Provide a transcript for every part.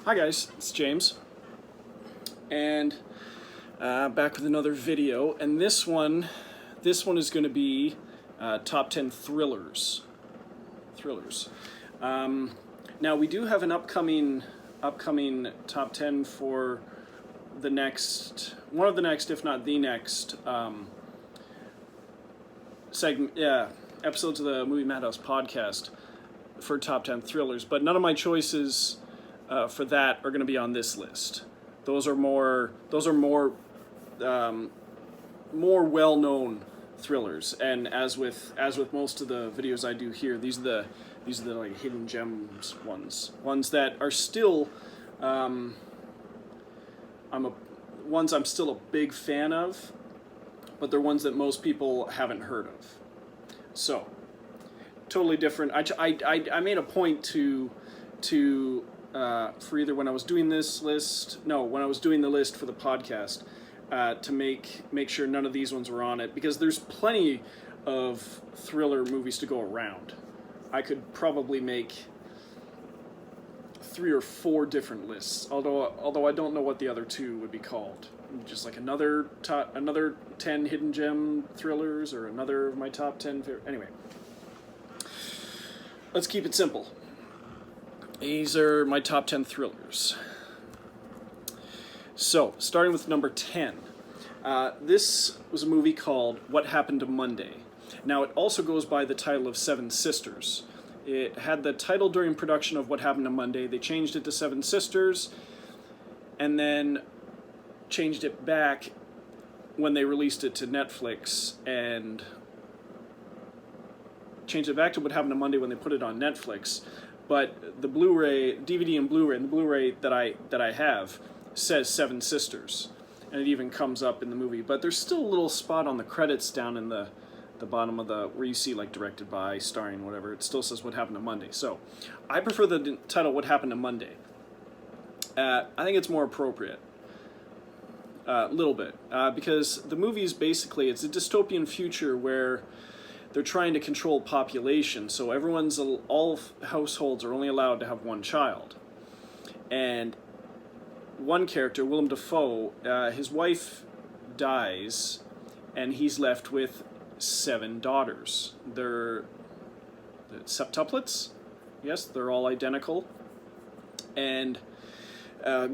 Hi guys, it's James, and back with another video. And this one is going to be top 10 thrillers. Now we do have an upcoming top 10 for the next, one of the next, if not the next episodes of the Movie Madhouse podcast for top 10 thrillers. But none of my choices for that are going to be on this list. Those are more well-known thrillers, and as with most of the videos I do here, these are the like hidden gems ones that are still I'm still a big fan of, but they're ones that most people haven't heard of. So totally different. I made a point to for either when I was doing the list for the podcast, to make sure none of these ones were on it, because there's plenty of thriller movies to go around. I could probably make 3 or 4 different lists, although I don't know what the other 2 would be called. Just like another 10 hidden gem thrillers, or another of my top 10. Anyway, let's keep it simple. These are my top 10 thrillers. So, starting with number 10. This was a movie called What Happened to Monday. Now, it also goes by the title of Seven Sisters. It had the title during production of What Happened to Monday. They changed it to Seven Sisters, and then changed it back when they released it to Netflix, and changed it back to What Happened to Monday when they put it on Netflix. But the Blu-ray, DVD and Blu-ray, and the Blu-ray that I have says Seven Sisters, and it even comes up in the movie. But there's still a little spot on the credits down in the bottom of the, where you see like directed by, starring, whatever. It still says What Happened to Monday. So I prefer the title What Happened to Monday. I think it's more appropriate. A little bit, because the movie is basically, it's a dystopian future where they're trying to control population, so all households are only allowed to have one child. And one character, Willem Dafoe, his wife dies, and he's left with 7 daughters. They're septuplets? Yes, they're all identical. And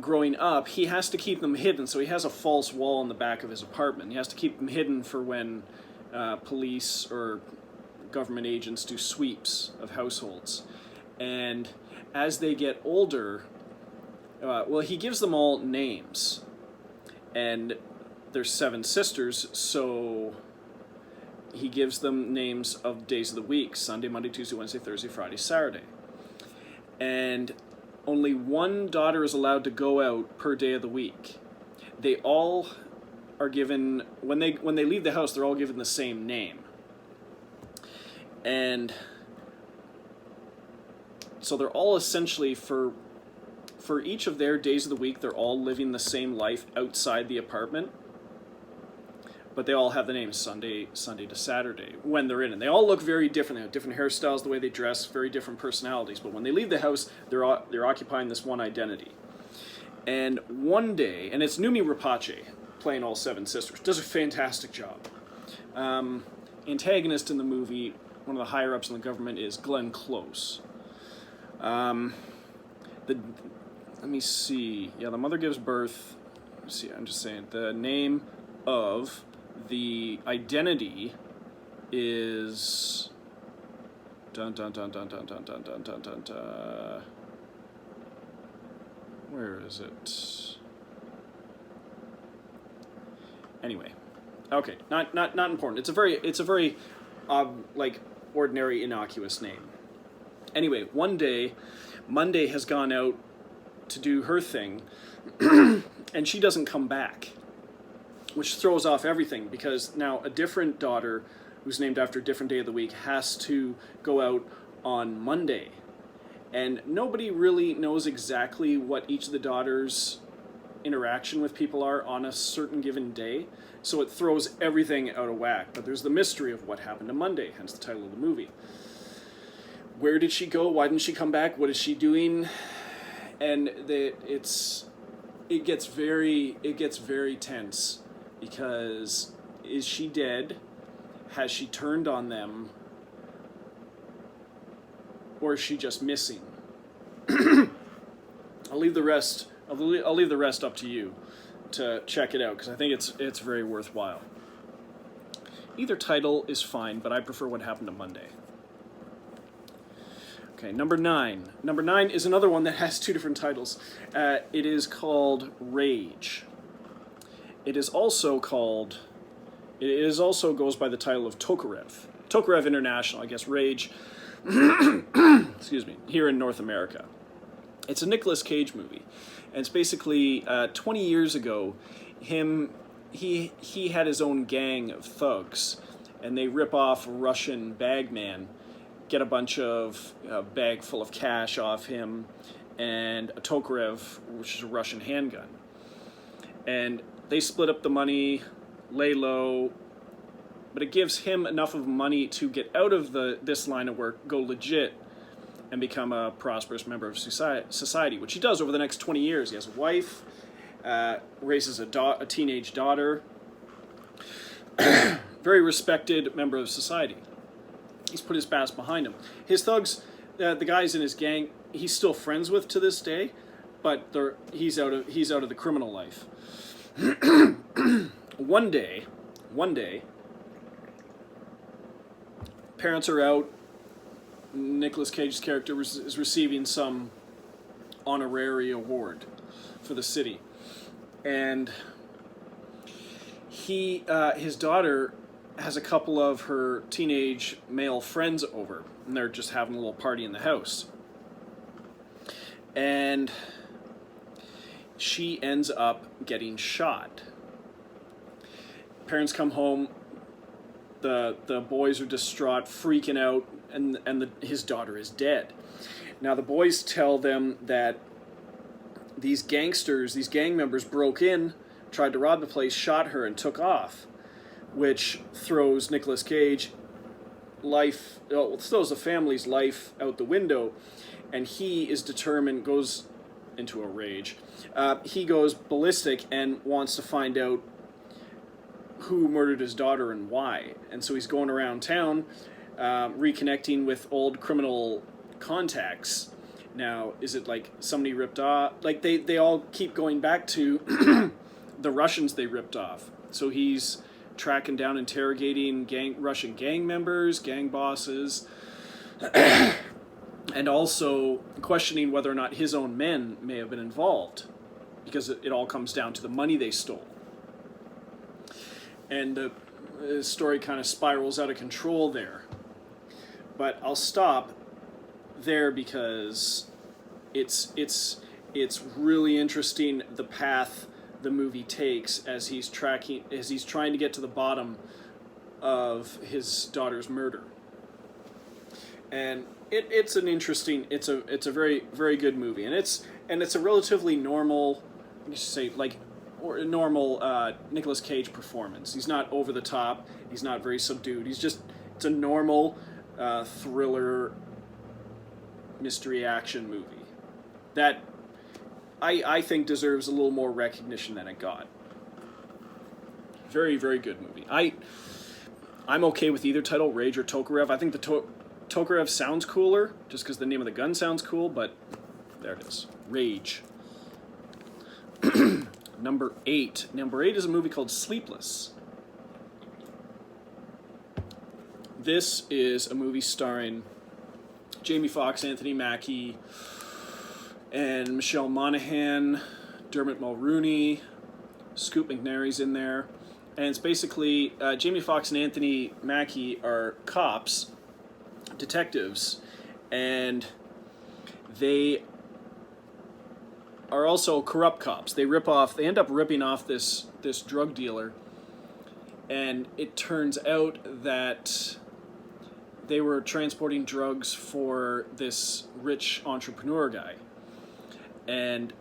growing up, he has to keep them hidden, so he has a false wall in the back of his apartment. He has to keep them hidden for when police or government agents do sweeps of households. And as they get older, he gives them all names. And there's 7 sisters, so he gives them names of days of the week: Sunday, Monday, Tuesday, Wednesday, Thursday, Friday, Saturday. And only one daughter is allowed to go out per day of the week. They all are given, when they leave the house, they're all given the same name. And so they're all essentially, for each of their days of the week, they're all living the same life outside the apartment. But they all have the name Sunday to Saturday when they're in. And they all look very different. They have different hairstyles, the way they dress, very different personalities. But when they leave the house, they're occupying this one identity. And one day, and it's Noomi Rapace playing all 7 sisters, does a fantastic job. Antagonist in the movie, one of the higher ups in the government, is Glenn Close. Let me see. Yeah, the mother gives birth. Let's see, I'm just saying the name of the identity is dun dun dun dun dun dun dun dun dun dun dun. Where is it? Anyway, okay, not important. It's a very like ordinary, innocuous name. Anyway, one day, Monday has gone out to do her thing, and she doesn't come back, which throws off everything, because now a different daughter, who's named after a different day of the week, has to go out on Monday. And nobody really knows exactly what each of the daughters' interaction with people are on a certain given day, so it throws everything out of whack. But there's the mystery of what happened to Monday, hence the title of the movie. Where did she go? Why didn't she come back? What is she doing? and it gets very tense, because is she dead? Has she turned on them? Or is she just missing? I'll leave the rest up to you to check it out, because I think it's very worthwhile. Either title is fine, but I prefer What Happened on Monday. Okay, number 9. Number 9 is another one that has 2 different titles. It is called Rage. It also goes by the title of Tokarev. Tokarev International, I guess. Rage. Excuse me. Here in North America. It's a Nicolas Cage movie, and it's basically 20 years ago. He had his own gang of thugs, and they rip off a Russian bagman, get a bunch of bag full of cash off him, and a Tokarev, which is a Russian handgun. And they split up the money, lay low, but it gives him enough of money to get out of this line of work, go legit, and become a prosperous member of society, which he does over the next 20 years. He has a wife, raises a teenage daughter, very respected member of society. He's put his past behind him. His thugs, the guys in his gang, he's still friends with to this day, but he's out of the criminal life. One day, parents are out. Nicolas Cage's character is receiving some honorary award for the city, and his daughter has a couple of her teenage male friends over, and they're just having a little party in the house. And she ends up getting shot. Parents come home, the boys are distraught, freaking out, and his daughter is dead. Now the boys tell them that these gang members broke in, tried to rob the place, shot her, and took off, which throws Nicolas Cage throws the family's life out the window, and he is determined, goes into a rage. He goes ballistic and wants to find out who murdered his daughter and why. And so he's going around town, reconnecting with old criminal contacts. Now, is it like somebody ripped off? Like they all keep going back to the Russians they ripped off. So he's tracking down, interrogating Russian gang members, gang bosses, and also questioning whether or not his own men may have been involved, because it all comes down to the money they stole. And the story kind of spirals out of control there. But I'll stop there because it's really interesting the path the movie takes as he's trying to get to the bottom of his daughter's murder. And it's a very, very good movie, and it's a relatively normal, normal Nicolas Cage performance. He's not over the top. He's not very subdued. It's a normal thriller mystery action movie that I think deserves a little more recognition than it got. Very, very good movie. I'm okay with either title, Rage or Tokarev. I think the Tokarev sounds cooler, just because the name of the gun sounds cool, but there it is. Rage. Number 8. Number 8 is a movie called Sleepless. This is a movie starring Jamie Foxx, Anthony Mackie, and Michelle Monaghan, Dermot Mulroney, Scoot McNairy's in there. And it's basically Jamie Foxx and Anthony Mackie are cops, detectives, and they are also corrupt cops. They end up ripping off this drug dealer, and it turns out that they were transporting drugs for this rich entrepreneur guy. And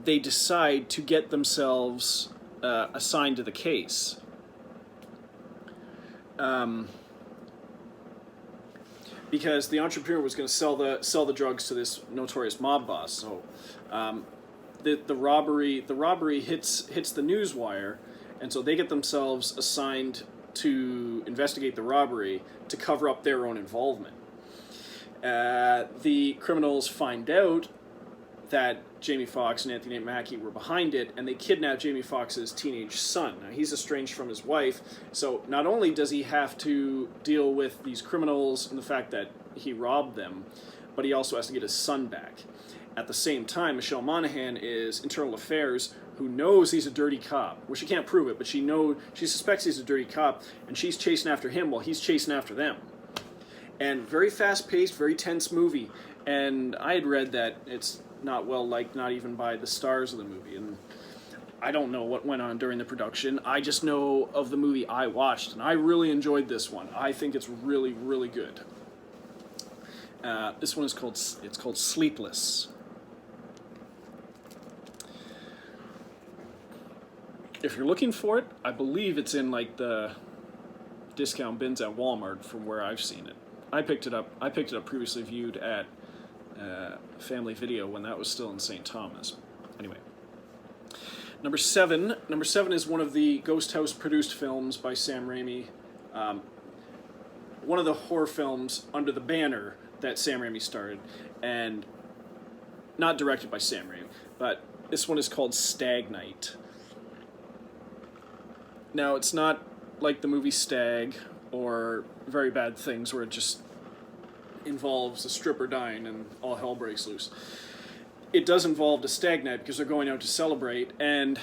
they decide to get themselves assigned to the case. because the entrepreneur was going to sell the drugs to this notorious mob boss. So the robbery hits the news wire, and so they get themselves assigned to investigate the robbery to cover up their own involvement. The criminals find out that Jamie Foxx and Anthony Mackie were behind it, and they kidnap Jamie Foxx's teenage son. Now, he's estranged from his wife, so not only does he have to deal with these criminals and the fact that he robbed them, but he also has to get his son back. At the same time, Michelle Monaghan is Internal Affairs, who knows he's a dirty cop. Well, she can't prove it, but she suspects he's a dirty cop, and she's chasing after him while he's chasing after them. And very fast-paced, very tense movie. And I had read that it's not well liked, not even by the stars of the movie. And I don't know what went on during the production. I just know of the movie I watched, and I really enjoyed this one. I think it's really, really good. This one is called Sleepless. If you're looking for it, I believe it's in like the discount bins at Walmart from where I've seen it. I picked it up previously viewed at Family Video when that was still in St. Thomas. Anyway. Number seven is one of the Ghost House produced films by Sam Raimi. One of the horror films under the banner that Sam Raimi started, and not directed by Sam Raimi, but this one is called Stag Night. Now, it's not like the movie Stag or Very Bad Things, where it just involves a stripper dying and all hell breaks loose. It does involve a stag night because they're going out to celebrate, and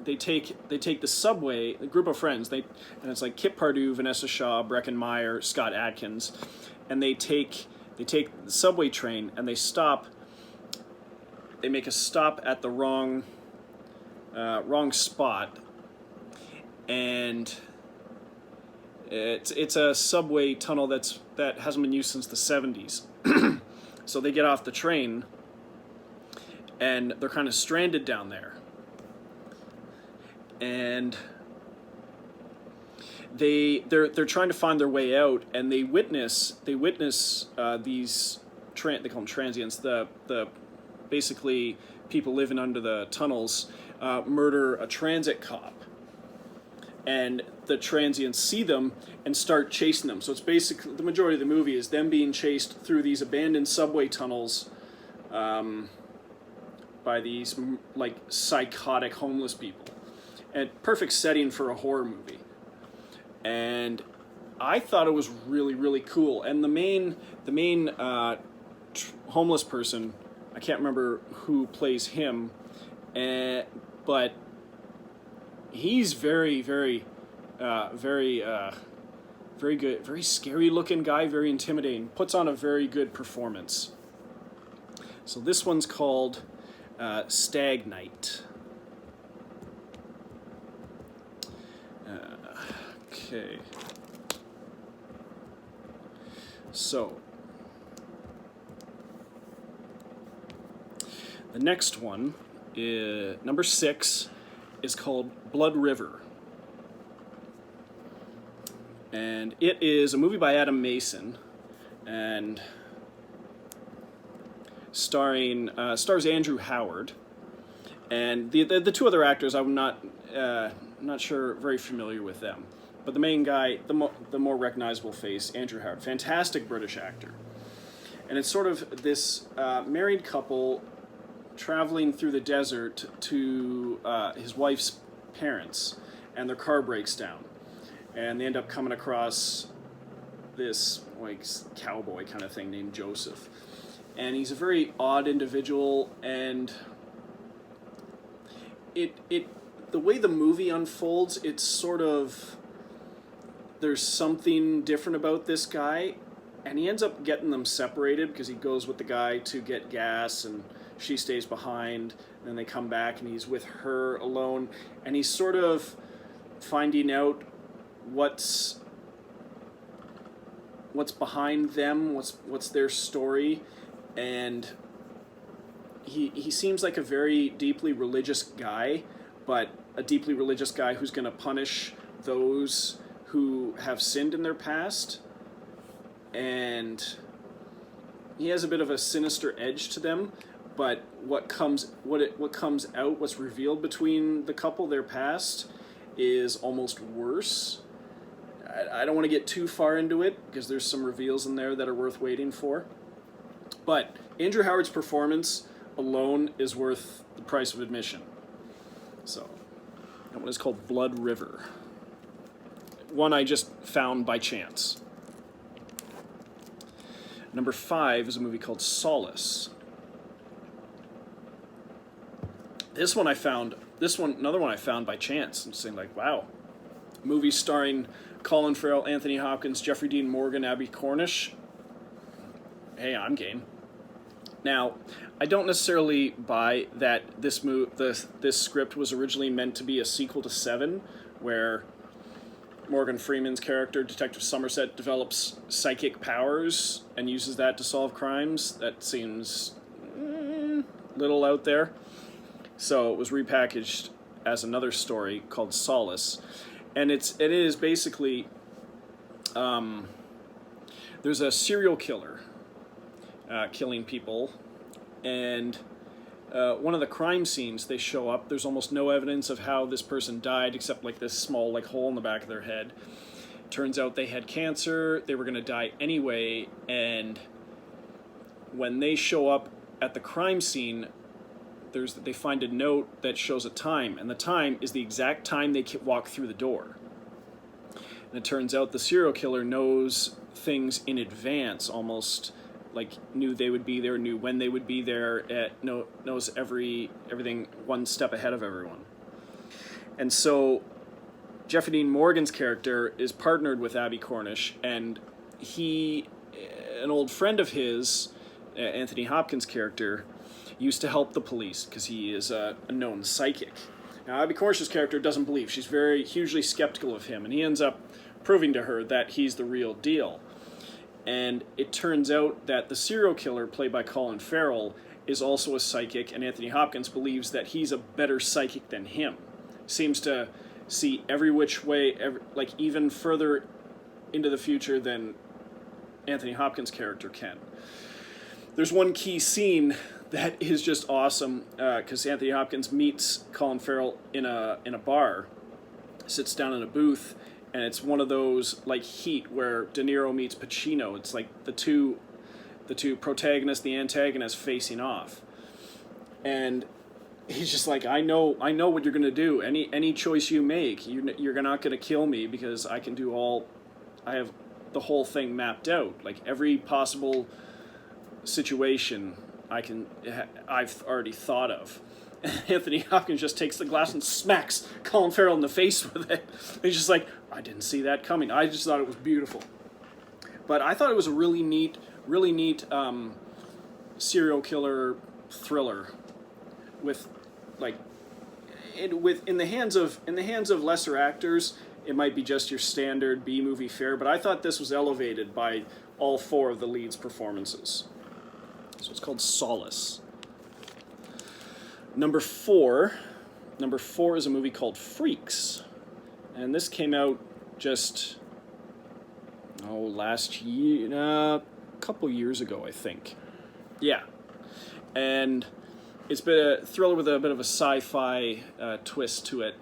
they take the subway, a group of friends, and it's like Kip Pardue, Vanessa Shaw, Breckin Meyer, Scott Adkins, and they take the subway train and they make a stop at the wrong spot, and it's a subway tunnel that hasn't been used since the 70s. So they get off the train and they're kind of stranded down there. And they're trying to find their way out, and they witness these they call them transients, the basically people living under the tunnels murder a transit cop. And the transients see them and start chasing them. So it's basically, the majority of the movie is them being chased through these abandoned subway tunnels by these like psychotic homeless people. And perfect setting for a horror movie. And I thought it was really, really cool. And the main homeless person, I can't remember who plays him, but he's very, very, very good, very scary looking guy, very intimidating. Puts on a very good performance. So this one's called Stag Night. Okay. So the next one is number 6. Is called Blood River, and it is a movie by Adam Mason, and stars Andrew Howard, and the two other actors I'm not sure very familiar with them, but the main guy, the more recognizable face, Andrew Howard, fantastic British actor, and it's sort of this married couple traveling through the desert to his wife's parents, and their car breaks down, and they end up coming across this like cowboy kind of thing named Joseph, and he's a very odd individual, and the way the movie unfolds, it's sort of, there's something different about this guy, and he ends up getting them separated because he goes with the guy to get gas, and she stays behind, and then they come back and he's with her alone, and he's sort of finding out what's behind them, what's their story, and he seems like a very deeply religious guy, but a deeply religious guy who's going to punish those who have sinned in their past. and he has a bit of a sinister edge to them. But what comes out, what's revealed between the couple, their past, is almost worse. I don't want to get too far into it because there's some reveals in there that are worth waiting for. But Andrew Howard's performance alone is worth the price of admission. So that one is called Blood River. One I just found by chance. Number 5 is a movie called Solace. Another one I found by chance. I'm saying, like, wow. Movie starring Colin Farrell, Anthony Hopkins, Jeffrey Dean Morgan, Abby Cornish. Hey, I'm game. Now, I don't necessarily buy that this script was originally meant to be a sequel to Seven, where Morgan Freeman's character, Detective Somerset, develops psychic powers and uses that to solve crimes. That seems little out there. So it was repackaged as another story called Solace. And it is basically, there's a serial killer killing people, and one of the crime scenes, they show up, there's almost no evidence of how this person died except like this small like hole in the back of their head. Turns out they had cancer, they were going to die anyway, and when they show up at the crime scene, they find a note that shows a time, and the time is the exact time they walk through the door. And it turns out the serial killer knows things in advance, almost like knew they would be there, knew when they would be there, knows everything one step ahead of everyone. And so Jeffrey Dean Morgan's character is partnered with Abby Cornish, and an old friend of his, Anthony Hopkins' character, used to help the police because he is a known psychic. Now, Abby Cornish's character doesn't believe. She's hugely skeptical of him, and he ends up proving to her that he's the real deal. And it turns out that the serial killer, played by Colin Farrell, is also a psychic, and Anthony Hopkins believes that he's a better psychic than him. Seems to see every which way, like even further into the future than Anthony Hopkins' character can. There's one key scene that is just awesome because Anthony Hopkins meets Colin Farrell in a bar, sits down in a booth, and it's one of those like Heat where De Niro meets Pacino. It's like the two protagonists, the antagonists facing off, and he's just like, I know what you're gonna do. Any choice you make, you're not gonna kill me because I have the whole thing mapped out, like every possible situation I've already thought of. And Anthony Hopkins just takes the glass and smacks Colin Farrell in the face with it. He's just like, I didn't see that coming. I just thought it was beautiful. But I thought it was a really neat serial killer thriller with like in the hands of lesser actors, it might be just your standard B-movie fare, but I thought this was elevated by all 4 of the leads' performances. So it's called Solace. Number 4 is a movie called Freaks. And this came out just last year, a couple years ago, I think. Yeah. And it's been a thriller with a bit of a sci-fi twist to it.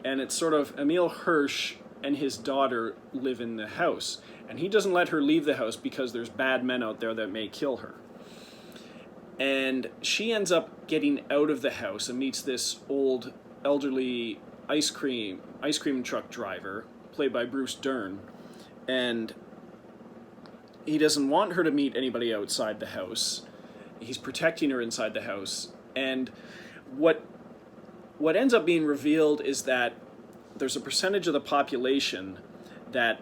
And it's sort of Emil Hirsch and his daughter live in the house. And he doesn't let her leave the house because there's bad men out there that may kill her. And she ends up getting out of the house and meets this old, elderly ice cream truck driver, played by Bruce Dern. And he doesn't want her to meet anybody outside the house. He's protecting her inside the house. And what ends up being revealed is that there's a percentage of the population that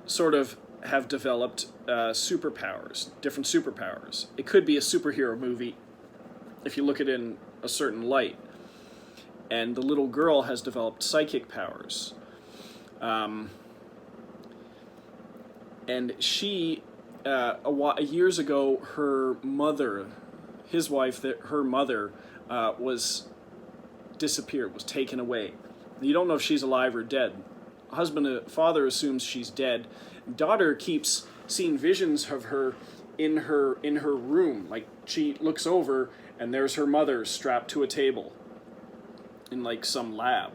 sort of have developed superpowers, different superpowers. It could be a superhero movie if you look at it in a certain light. And the little girl has developed psychic powers. And she, years ago, her mother, his wife, her mother, was disappeared, was taken away. You don't know if she's alive or dead. Father assumes she's dead. Daughter keeps seen visions of her in her room. Like, she looks over and there's her mother strapped to a table in like some lab,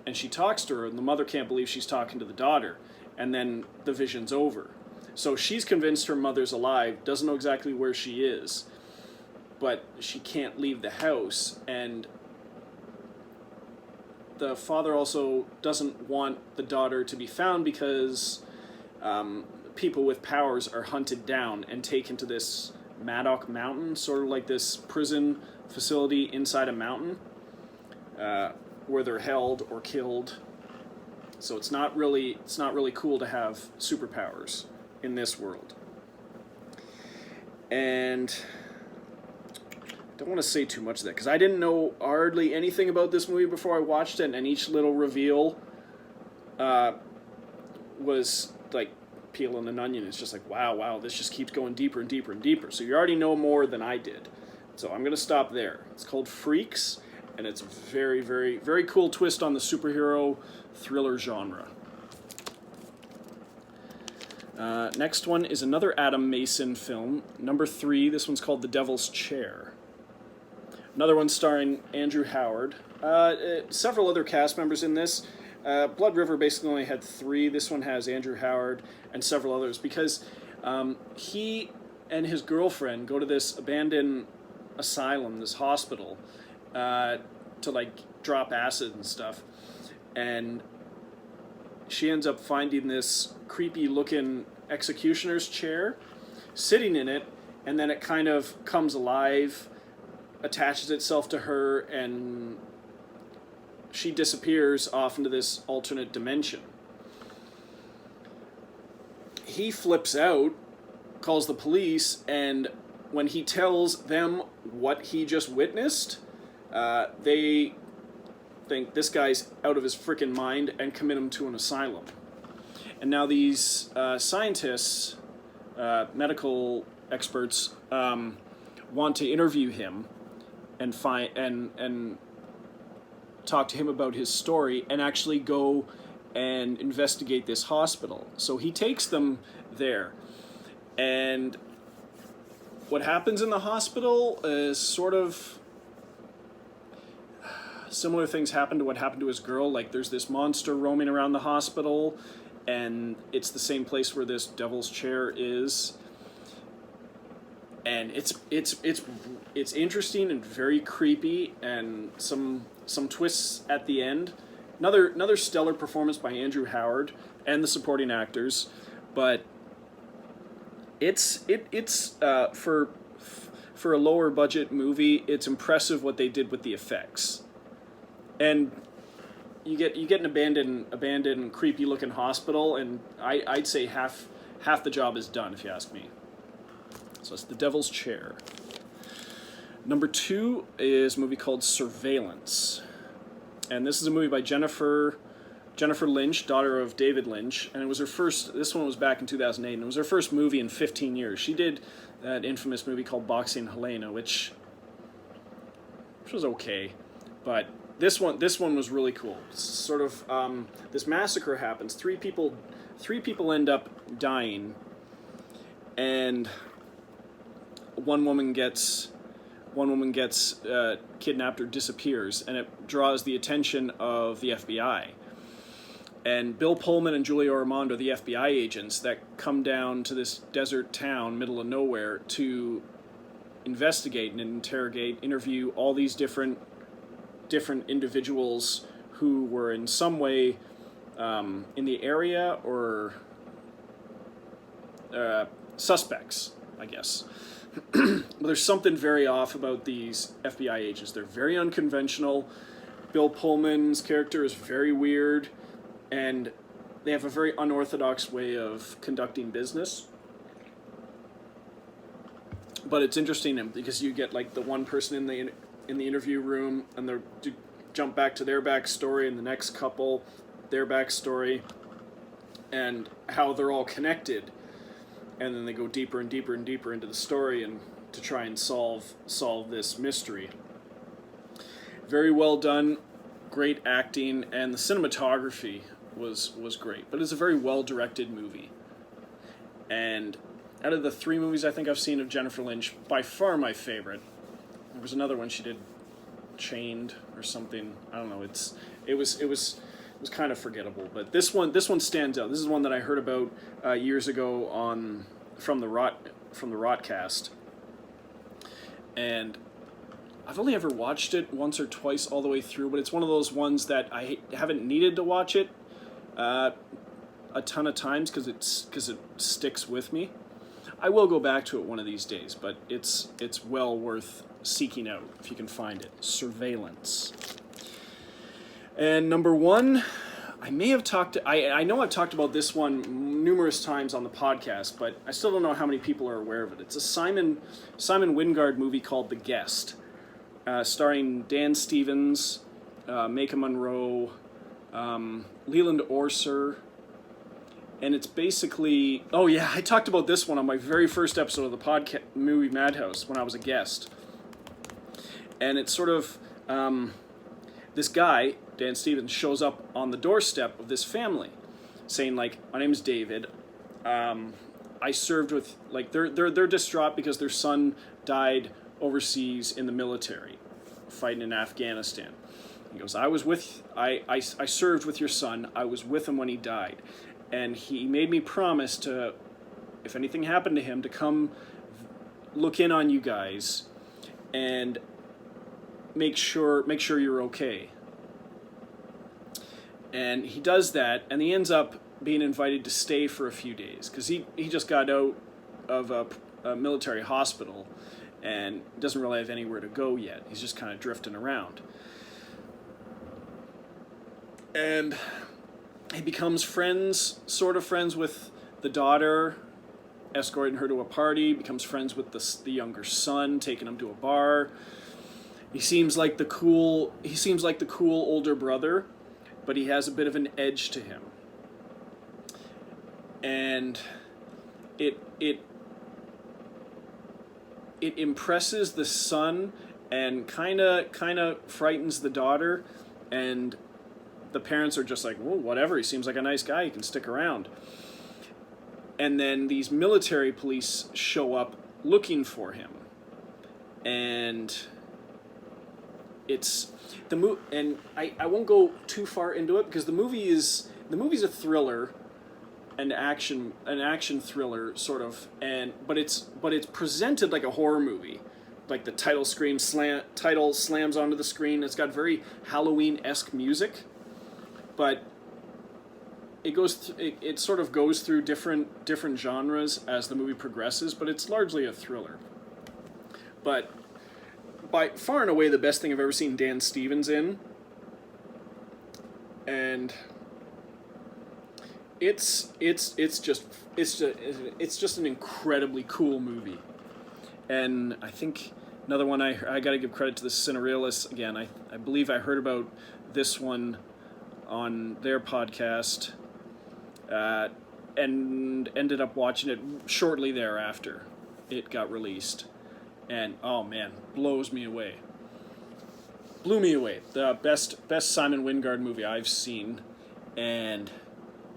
and she talks to her, and the mother can't believe she's talking to the daughter, and then the vision's over. So she's convinced her mother's alive, doesn't know exactly where she is, but she can't leave the house, and the father also doesn't want the daughter to be found because people with powers are hunted down and taken to this Maddock Mountain, sort of like this prison facility inside a mountain, where they're held or killed. So it's not really cool to have superpowers in this world. And I don't want to say too much of that, because I didn't know hardly anything about this movie before I watched it, and each little reveal was like peeling an onion. It's just like, wow, this just keeps going deeper and deeper and deeper. So you already know more than I did. So I'm going to stop there. It's called Freaks, and it's a very, very, very cool twist on the superhero thriller genre. Next one is another Adam Mason film, number 3. This one's called The Devil's Chair. Another one starring Andrew Howard. Several other cast members in this. Blood River basically only had 3. This one has Andrew Howard and several others, because he and his girlfriend go to this abandoned asylum, this hospital, to like drop acid and stuff. And she ends up finding this creepy looking executioner's chair, sitting in it, and then it kind of comes alive, attaches itself to her, and she disappears off into this alternate dimension. He flips out, calls the police, and when he tells them what he just witnessed, they think this guy's out of his freaking mind and commit him to an asylum. And now these scientists, medical experts, want to interview him and talk to him about his story, and actually go and investigate this hospital. So he takes them there, and what happens in the hospital is sort of similar things happen to what happened to his girl. Like, there's this monster roaming around the hospital, and it's the same place where this devil's chair is. And it's interesting and very creepy, and some twists at the end. Another stellar performance by Andrew Howard and the supporting actors, but it's for a lower budget movie, it's impressive what they did with the effects. And you get an abandoned creepy looking hospital, and I'd say half the job is done, if you ask me. So it's The Devil's Chair. Number 2 is a movie called Surveillance. And this is a movie by Jennifer Lynch, daughter of David Lynch. And it was her first, this one was back in 2008, and it was her first movie in 15 years. She did that infamous movie called Boxing Helena, which was okay. But this one was really cool. It's sort of, this massacre happens. Three people end up dying, and one woman gets kidnapped or disappears, and it draws the attention of the FBI. And Bill Pullman and Julia Ormond are the FBI agents that come down to this desert town, middle of nowhere, to investigate and interview all these different individuals who were in some way in the area, or suspects, I guess. But there's something very off about these FBI agents. They're very unconventional. Bill Pullman's character is very weird, and they have a very unorthodox way of conducting business. But it's interesting because you get like the one person in the interview room, and they jump back to their backstory, and the next couple, their backstory, and how they're all connected. And then they go deeper and deeper and deeper into the story, and to try and solve this mystery. Very well done, great acting, and the cinematography was great. But it's a very well directed movie. And out of the 3 movies I think I've seen of Jennifer Lynch, by far my favorite. There was another one she did, Chained or something. I don't know. It was kind of forgettable, but this one stands out. This is one that I heard about years ago from the Rotcast, and I've only ever watched it once or twice all the way through. But it's one of those ones that I haven't needed to watch it a ton of times because it sticks with me. I will go back to it one of these days, but it's well worth seeking out if you can find it. Surveillance. And number 1, I know I've talked about this one numerous times on the podcast, but I still don't know how many people are aware of it. It's a Simon Wingard movie called The Guest, starring Dan Stevens, Maika Monroe, Leland Orser. And it's basically... Oh yeah, I talked about this one on my very first episode of the podcast movie Madhouse when I was a guest. And it's sort of... this guy, Dan Stevens, shows up on the doorstep of this family saying, like, my name's David. I served with... Like, they're distraught because their son died overseas in the military, fighting in Afghanistan. He goes, I served with your son. I was with him when he died. And he made me promise to, if anything happened to him, to come look in on you guys and make sure you're okay. And he does that, and he ends up being invited to stay for a few days because he just got out of a military hospital and doesn't really have anywhere to go yet. He's just kind of drifting around. And he becomes sort of friends with the daughter, escorting her to a party, becomes friends with the younger son, taking him to a bar. He seems like the cool older brother, but he has a bit of an edge to him. And it impresses the son and kind of frightens the daughter, and the parents are just like, well, whatever, he seems like a nice guy, he can stick around. And then these military police show up looking for him. And it's and I won't go too far into it because the movie's a thriller, an action thriller sort of, but it's presented like a horror movie. Like the title slams onto the screen. It's got very Halloween-esque music. But it sort of goes through different genres as the movie progresses, but it's largely a thriller. But by far and away the best thing I've ever seen Dan Stevens in, and it's just an incredibly cool movie. And I think another one I got to give credit to the Cinerealists again. I believe I heard about this one on their podcast, and ended up watching it shortly thereafter it got released. And oh man, blew me away. The best Simon Wingard movie I've seen. And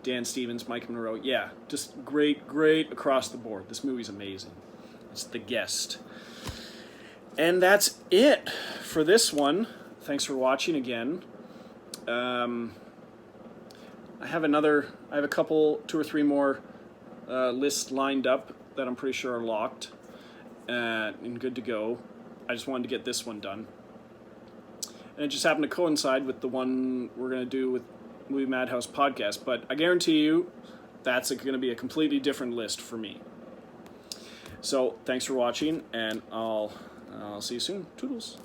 Dan Stevens, Mike Monroe, yeah, just great across the board. This movie's amazing. It's The Guest. And that's it for this one. Thanks for watching again. I have a couple, 2 or 3 more lists lined up that I'm pretty sure are locked and good to go. I just wanted to get this one done. And it just happened to coincide with the one we're going to do with Movie Madhouse podcast, but I guarantee you that's going to be a completely different list for me. So, thanks for watching, and I'll see you soon. Toodles.